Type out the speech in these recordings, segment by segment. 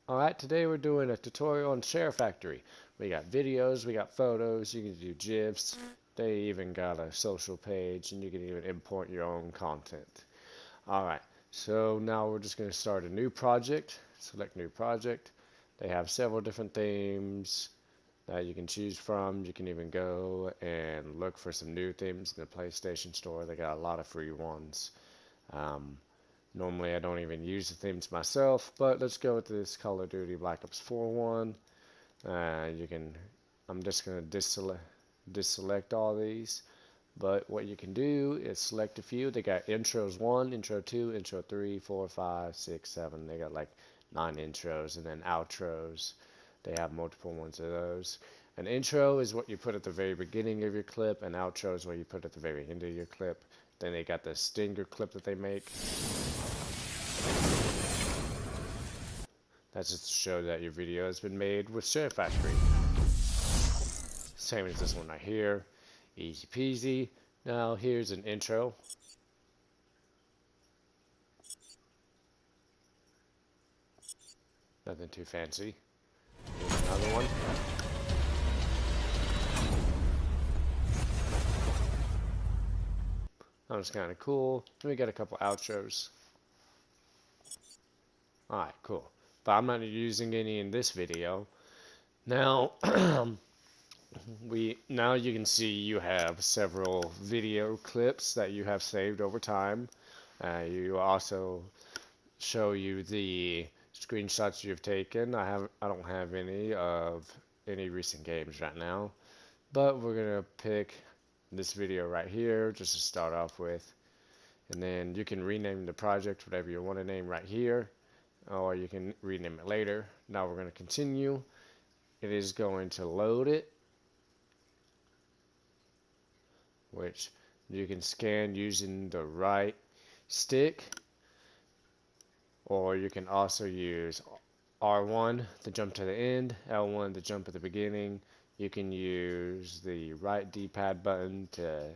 Alright, today we're doing a tutorial on SHAREfactory. We got videos, we got photos, you can do GIFs, they even got a social page, and you can even import your own content. Alright, so now we're just going to start a new project. Select new project. They have several different themes that you can choose from. You can even go and look for some new themes in the PlayStation Store. They got a lot of free ones. Normally I don't even use the themes myself, but let's go with this Call of Duty Black Ops 4 one. I'm just going to deselect all these, but what you can do is select a few. They got intros 1, intro 2, intro 3, 4, 5, 6, 7. They got like 9 intros, and then outros. They have multiple ones of those. An intro is what you put at the very beginning of your clip, and outro is what you put at the very end of your clip. Then they got the stinger clip that they make. That's just to show that your video has been made with SHAREfactory. Same as this one right here. Easy peasy. Now here's an intro. Nothing too fancy. Here's another one. That was kind of cool. Then we got a couple outros. Alright, cool. But I'm not using any in this video. Now, now you can see you have several video clips that you have saved over time. You also show you the screenshots you've taken. I don't have any of any recent games right now, but we're gonna pick this video right here just to start off with, and then you can rename the project whatever you want to name right here, or you can rename it later. Now we're going to continue. It is going to load it, which you can scan using the right stick, or you can also use R1 to jump to the end, L1 to jump at the beginning. You can use the right D-pad button to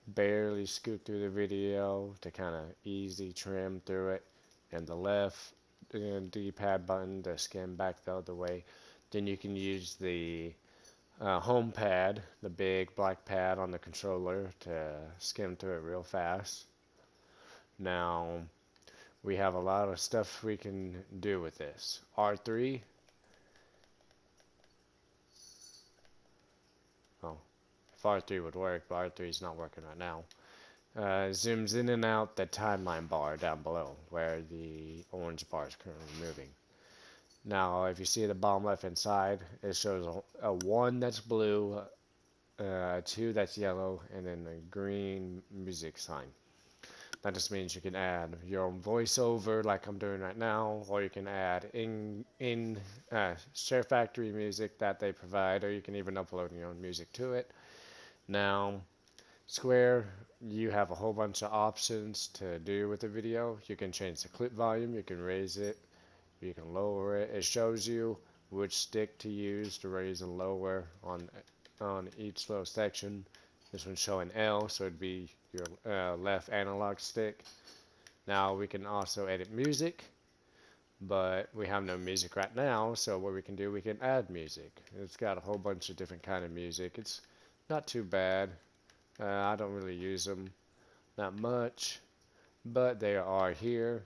barely scoot through the video to kind of easy trim through it, and the left D-pad button to skim back the other way. Then you can use the home pad, the big black pad on the controller, to skim through it real fast. Now we have a lot of stuff we can do with this. R3. Oh, if R3 would work, but R3 is not working right now. Zooms in and out the timeline bar down below where the orange bar is currently moving. Now if you see the bottom left hand side, it shows a 1 that's blue, 2 that's yellow, and then a green music sign. That just means you can add your own voiceover like I'm doing right now, or you can add in SHAREfactory music that they provide, or you can even upload your own music to it. Now Square, you have a whole bunch of options to do with the video. You can change the clip volume, you can raise it, you can lower it. It shows you which stick to use to raise and lower on each little section. This one's showing L, so it'd be your left analog stick. Now we can also edit music, but we have no music right now, so what we can do, we can add music. It's got a whole bunch of different kind of music. It's not too bad. I don't really use them that much, but they are here,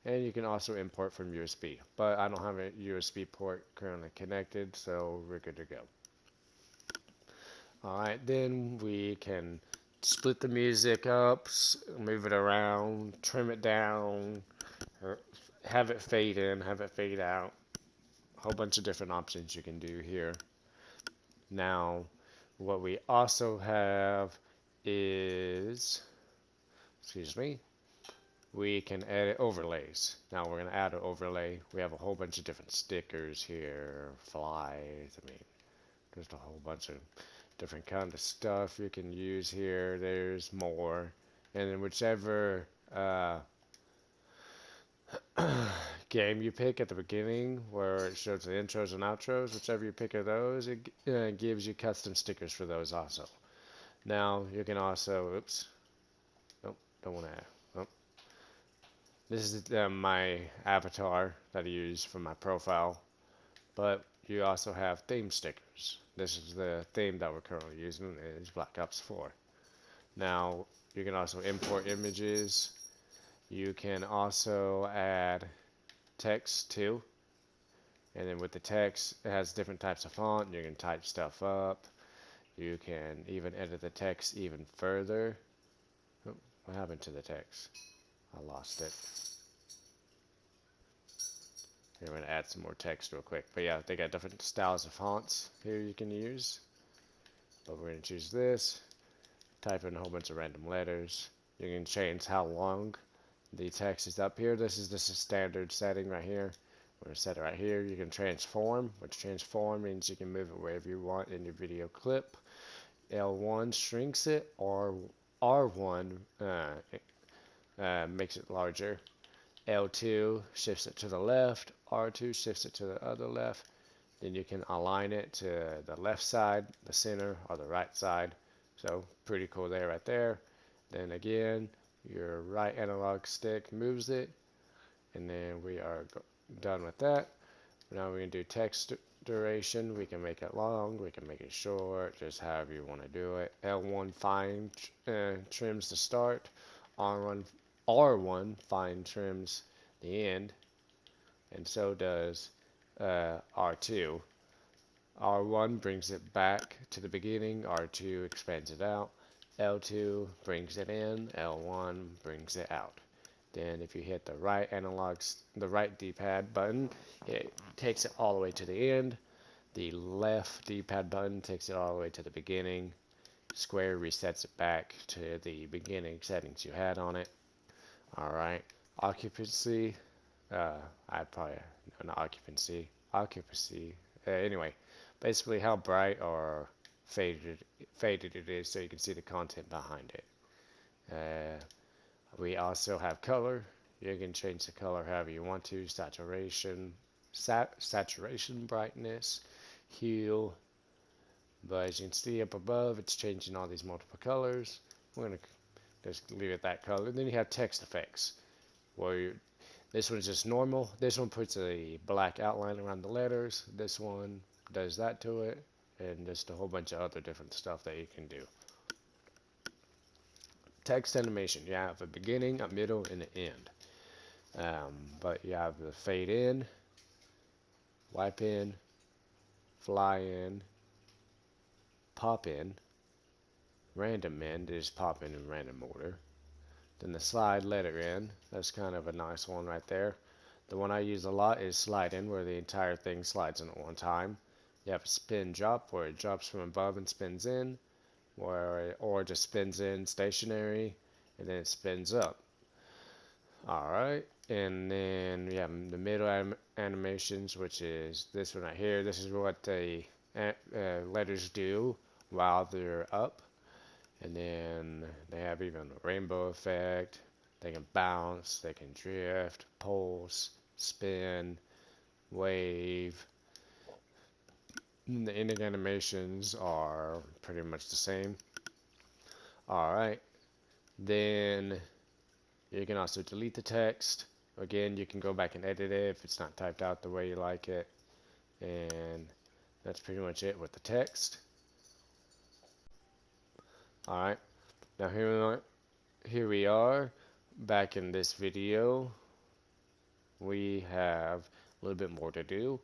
and you can also import from USB, but I don't have a USB port currently connected, so we're good to go. Alright, then we can split the music up, move it around, trim it down, or have it fade in, have it fade out. A whole bunch of different options you can do here. Now what we also have is, we can edit overlays. Now we're going to add an overlay. We have a whole bunch of different stickers here, flies, just a whole bunch of different kind of stuff you can use here. There's more, and then whichever game you pick at the beginning where it shows the intros and outros, whichever you pick of those, it gives you custom stickers for those also. Now you can also, oops, nope, don't want to add, oh. This is my avatar that I use for my profile, but you also have theme stickers. This is the theme that we're currently using, is Black Ops 4. Now, you can also import images. You can also add text too. And then with the text, it has different types of font. You can type stuff up. You can even edit the text even further. Oh, what happened to the text? I lost it. Here, I'm going to add some more text real quick. But yeah, they got different styles of fonts here you can use. But we're going to choose this. Type in a whole bunch of random letters. You can change how long the text is up here. This is just a standard setting right here. We're going to set it right here. You can transform, which transform means you can move it wherever you want in your video clip. L1 shrinks it, or R1 makes it larger. L2 shifts it to the left, R2 shifts it to the other left. Then you can align it to the left side, the center, or the right side. So pretty cool there, right there. Then again, your right analog stick moves it, and then we are done with that. Now we're going to do text duration. We can make it long, we can make it short, just however you want to do it. L1 fine trims the start. R1 fine trims the end, and so does R2. R1 brings it back to the beginning, R2 expands it out, L2 brings it in, L1 brings it out. Then if you hit the right the right D-pad button, it takes it all the way to the end. The left D-pad button takes it all the way to the beginning. Square resets it back to the beginning settings you had on it. Alright, occupancy, I probably, no, not occupancy, anyway, basically how bright or faded it is so you can see the content behind it. We also have color. You can change the color however you want to. Saturation, brightness, hue. But as you can see up above, it's changing all these multiple colors. We're going to just leave it that color. Then you have text effects, where this one's just normal. This one puts a black outline around the letters. This one does that to it, and just a whole bunch of other different stuff that you can do. Text animation, you have a beginning, a middle, and an end. But you have the fade in, wipe in, fly in, pop in, random in, just pop in random order. Then the slide letter in, that's kind of a nice one right there. The one I use a lot is slide in, where the entire thing slides in at one time. You have a spin drop, where it drops from above and spins in, or just spins in stationary, and then it spins up. Alright, and then we have the middle animations, which is this one right here. This is what the letters do while they're up. And then they have even a rainbow effect. They can bounce, they can drift, pulse, spin, wave. The ending animations are pretty much the same. Alright, then you can also delete the text. Again, you can go back and edit it if it's not typed out the way you like it. And that's pretty much it with the text. Alright, now here we are back in this video. We have a little bit more to do.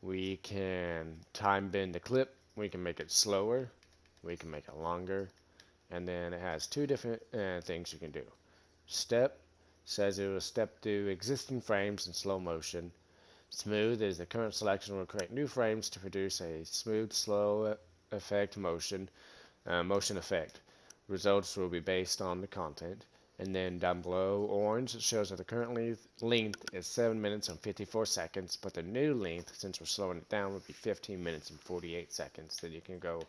We can time bend the clip. We can make it slower. We can make it longer. And then it has two different things you can do. Step says it will step through existing frames in slow motion. Smooth is the current selection will create new frames to produce a smooth, slow effect motion effect. Results will be based on the content. And then down below, orange shows that the current length is 7 minutes and 54 seconds, but the new length, since we're slowing it down, would be 15 minutes and 48 seconds. Then you can go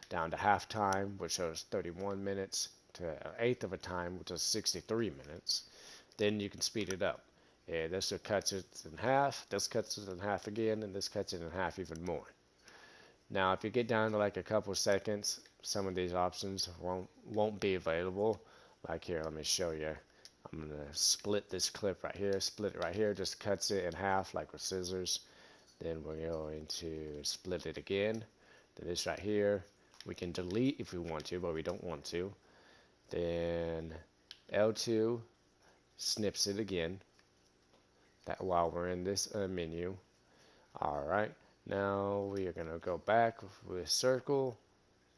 down to half time, which shows 31 minutes, to an eighth of a time, which is 63 minutes. Then you can speed it up. This cuts it in half, this cuts it in half again, and this cuts it in half even more. Now, if you get down to like a couple seconds, some of these options won't be available. Like here, let me show you. I'm going to split this clip right here, split it right here, just cuts it in half like with scissors. Then we're going to split it again. Then this right here, we can delete if we want to, but we don't want to. Then L2 snips it again. That while we're in this menu. Alright, now we are going to go back with circle.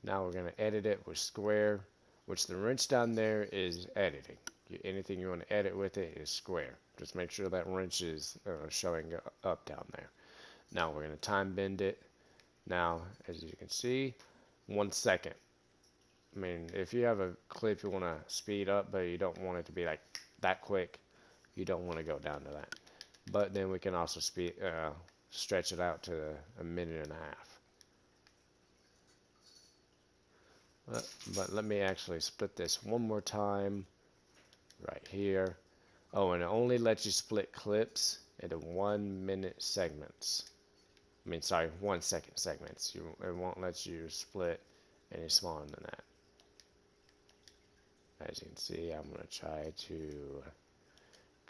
Now we're going to edit it with square, which the wrench down there is editing. Anything you want to edit with it is square. Just make sure that wrench is showing up down there. Now we're going to time bend it. Now, as you can see, 1 second. I mean, if you have a clip you want to speed up, but you don't want it to be like that quick, you don't want to go down to that. But then we can also stretch it out to 1.5 minutes. But let me actually split this one more time right here. Oh, and it only lets you split clips into 1 minute segments. I mean, sorry, 1 second segments. It won't let you split any smaller than that. As you can see, I'm going to try to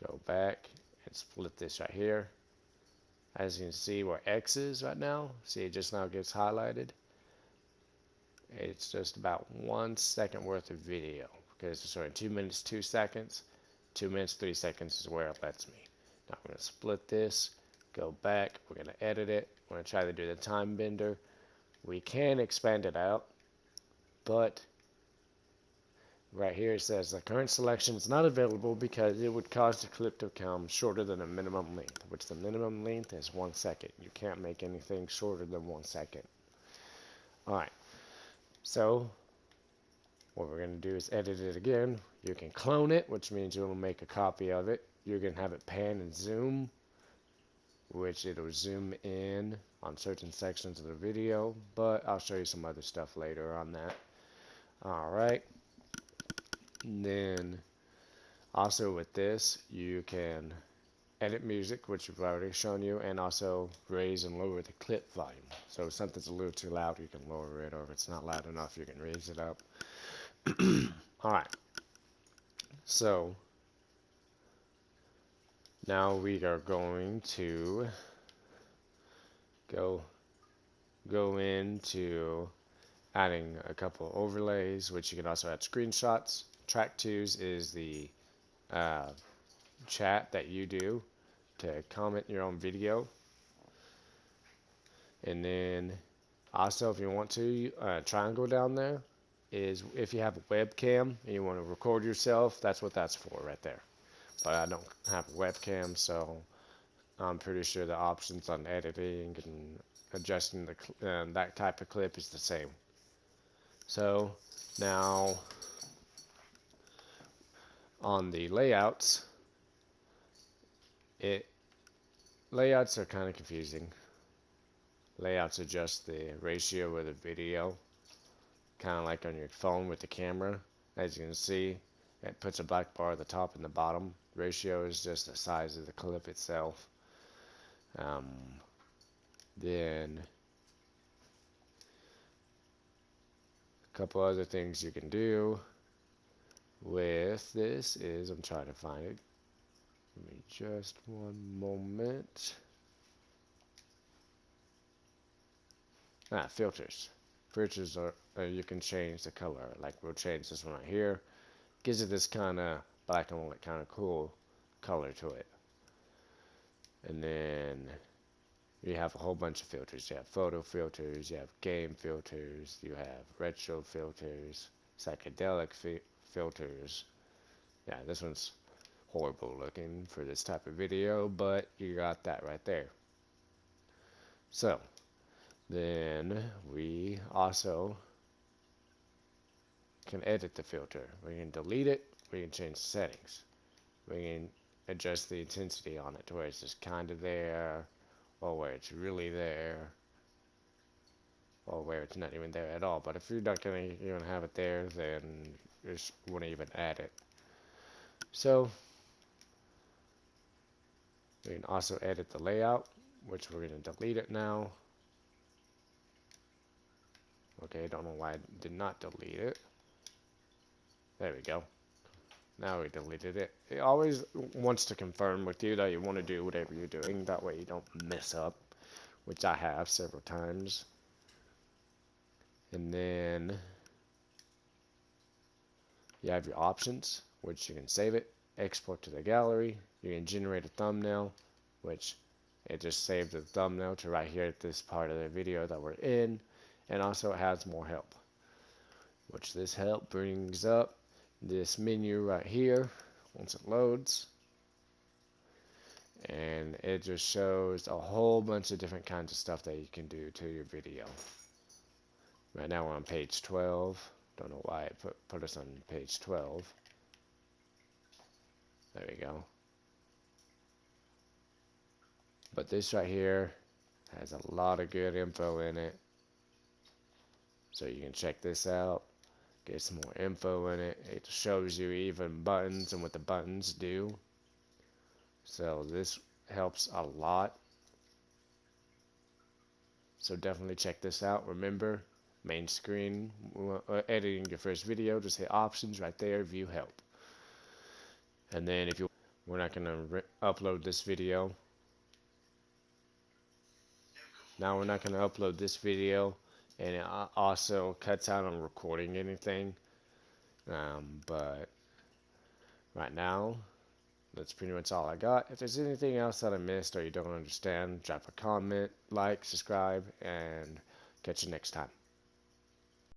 go back and split this right here. As you can see where X is right now, see it just now gets highlighted. It's just about 1 second worth of video. Because it's sort of 2 minutes, 2 seconds. 2 minutes, 3 seconds is where it lets me. Now I'm going to split this, go back, we're going to edit it. We're going to try to do the time bender. We can expand it out, but right here it says the current selection is not available because it would cause the clip to come shorter than a minimum length, which the minimum length is 1 second. You can't make anything shorter than 1 second. Alright, so what we're going to do is edit it again. You can clone it, which means you'll make a copy of it. You can have it pan and zoom, which it'll zoom in on certain sections of the video, but I'll show you some other stuff later on that. Alright. Then also with this, you can edit music, which we've already shown you, and also raise and lower the clip volume. So if something's a little too loud, you can lower it, or if it's not loud enough, you can raise it up. Alright. So now we are going to go into adding a couple overlays, which you can also add screenshots. Track 2s is the chat that you do to comment your own video. And then also, if you want to, triangle down there is if you have a webcam and you want to record yourself, that's what that's for right there. But I don't have a webcam, so I'm pretty sure the options on editing and adjusting that type of clip is the same. So now on the layouts, layouts are kind of confusing. Layouts adjust the ratio of the video, kind of like on your phone with the camera. As you can see, it puts a black bar at the top and the bottom. Ratio is just the size of the clip itself. Then a couple other things you can do with this is, I'm trying to find it. Give me just one moment. Filters. Filters are, you can change the color. Like we'll change this one right here. Gives it this kind of black and white kind of cool color to it. And then you have a whole bunch of filters. You have photo filters, you have game filters, you have retro filters, psychedelic filters. Yeah, this one's horrible looking for this type of video, but you got that right there. So then we also can edit the filter. We can delete it, we can change the settings. We can adjust the intensity on it to where it's just kind of there, or where it's really there, or where it's not even there at all. But if you're not going to even have it there, then you just wouldn't even add it. So we can also edit the layout, which we're going to delete it now. Okay, I don't know why I did not delete it. There we go. Now we deleted it. It always wants to confirm with you that you want to do whatever you're doing. That way you don't mess up, which I have several times. And then you have your options, which you can save it, export to the gallery. You can generate a thumbnail, which it just saved the thumbnail to right here at this part of the video that we're in. And also it has more help, which this help brings up this menu right here once it loads. And it just shows a whole bunch of different kinds of stuff that you can do to your video. Right now we're on page 12. Don't know why it put us on page 12. There we go. But this right here has a lot of good info in it. So you can check this out. Get some more info in it. It shows you even buttons and what the buttons do. So this helps a lot. So definitely check this out. Remember, main screen, editing your first video, just hit options right there, view help. And then if you, we're not going to upload this video. Now we're not going to upload this video, and it also cuts out on recording anything. But right now, that's pretty much all I got. If there's anything else that I missed or you don't understand, drop a comment, like, subscribe, and catch you next time.